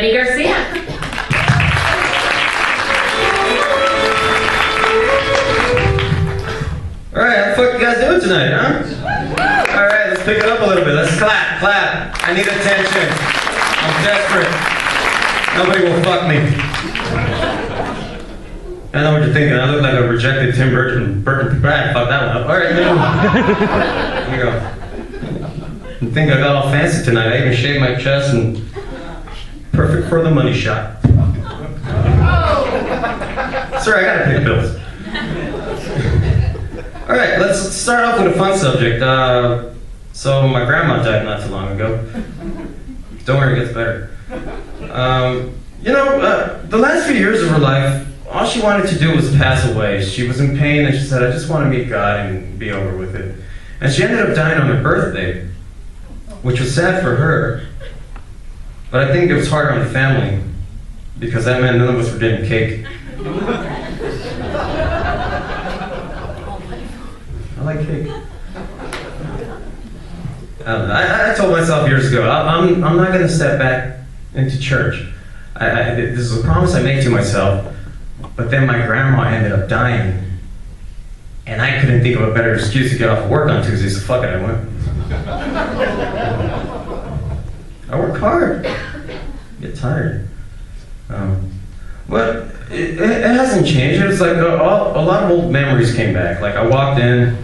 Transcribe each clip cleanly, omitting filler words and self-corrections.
Eddie Garcia. Alright, how the fuck you guys doing tonight, huh? Alright, let's pick it up a little bit. Let's clap, clap. I need attention. I'm desperate. Nobody will fuck me. I know what you're thinking. I look like a rejected Tim Burton. Fuck that one up. Alright, here you go. You think I got all fancy tonight? I even shaved my chest and perfect for the money shot. Sorry, I gotta pay the bills. Alright, let's start off with a fun subject. So my grandma died not too long ago. Don't worry, it gets better. The last few years of her life, all she wanted to do was pass away. She was in pain and she said, I just want to meet God and be over with it. And she ended up dying on her birthday, which was sad for her. But I think it was harder on the family, because that meant none of us were getting cake. I like cake. I don't know. I told myself years ago, I'm not going to step back into church. This is a promise I made to myself, but then my grandma ended up dying, and I couldn't think of a better excuse to get off of work on Tuesday, so fuck it, I went. I work hard. Get tired. But it hasn't changed. It's like a lot of old memories came back. Like I walked in,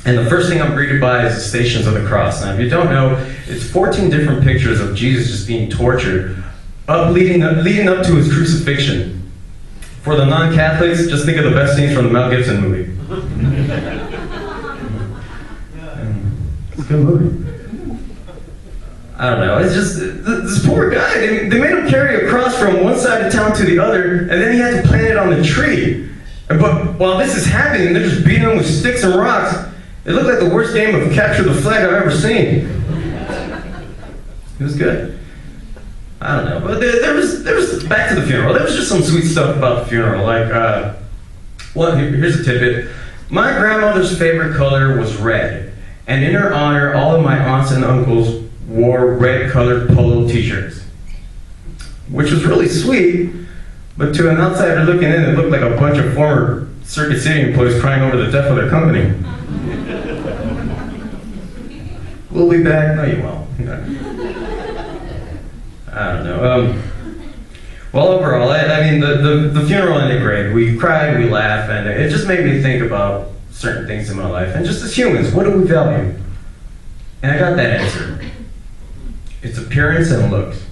and the first thing I'm greeted by is the Stations of the Cross. Now, if you don't know, it's 14 different pictures of Jesus just being tortured, leading up to his crucifixion. For the non-Catholics, just think of the best scenes from the Mel Gibson movie. It's a good movie. I don't know, it's just, this poor guy, they made him carry a cross from one side of town to the other, and then he had to plant it on the tree. But while this is happening, they're just beating him with sticks and rocks. It looked like the worst game of capture the flag I've ever seen. It was good. I don't know, but there was back to the funeral. There was just some sweet stuff about the funeral. Like, here's a tidbit. My grandmother's favorite color was red, and in her honor, all of my aunts and uncles wore red-colored polo t-shirts, which was really sweet. But to an outsider looking in, it looked like a bunch of former Circuit City employees crying over the death of their company. We'll be back. No, you won't. I don't know. Well, overall, I mean, the funeral ended great. We cried, we laughed, and it just made me think about certain things in my life. And just as humans, what do we value? And I got that answer. It's appearance and looks.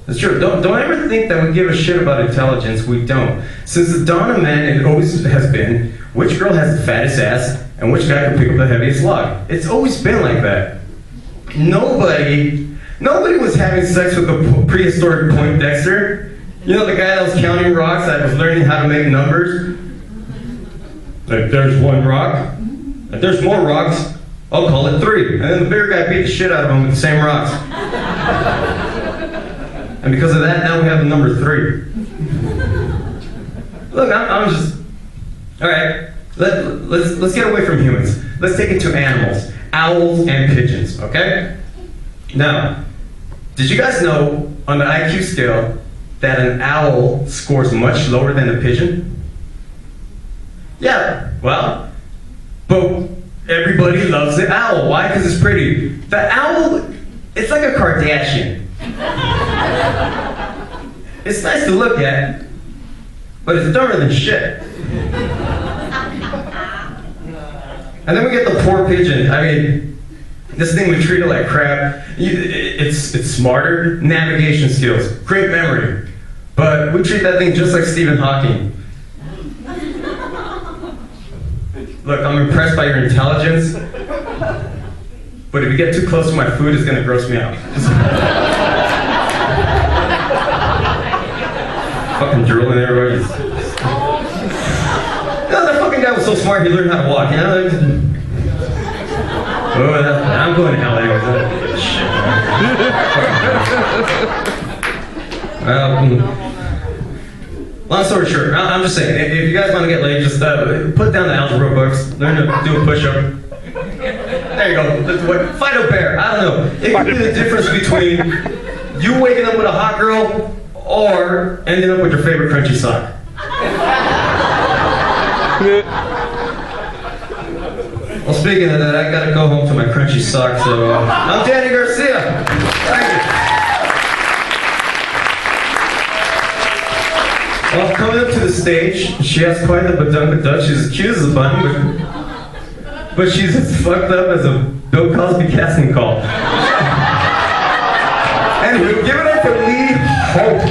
It's true. Don't ever think that we give a shit about intelligence. We don't. Since the dawn of man, it always has been, which girl has the fattest ass and which guy can pick up the heaviest log. It's always been like that. Nobody was having sex with a prehistoric Poindexter. You know, the guy that was counting rocks, that was learning how to make numbers. Like, there's one rock. If there's more rocks, I'll call it 3. And then the bigger guy beat the shit out of him with the same rocks. And because of that, now we have the number 3. Look, I'm just... Alright, let's get away from humans. Let's take it to animals. Owls and pigeons, okay? Now, did you guys know on the IQ scale that an owl scores much lower than a pigeon? Yeah, well, but everybody loves the owl. Why? Because it's pretty. The owl, it's like a Kardashian. It's nice to look at, but it's dumber than shit. And then we get the poor pigeon. I mean, this thing we treat it like crap. It's smarter, navigation skills, great memory. But we treat that thing just like Stephen Hawking. Look, I'm impressed by your intelligence, but if you get too close to my food, it's gonna gross me out. Fucking drooling everybody. No, that fucking guy was so smart, he learned how to walk, you know? I'm going to hell anyways. Long story short, I'm just saying, if you guys want to get laid, just put down the algebra books, learn to do a push-up. There you go. Fight a bear. I don't know. It could be the difference between You waking up with a hot girl, or ending up with your favorite crunchy sock? Well, speaking of that, I gotta go home to my crunchy sock, so I'm Danny Garcia. Thank you. Well, coming up to the stage, she has quite the badunka. She's as cute as a button, but she's as fucked up as a Bill Cosby casting call. Anyway, give it up for Lee Hope.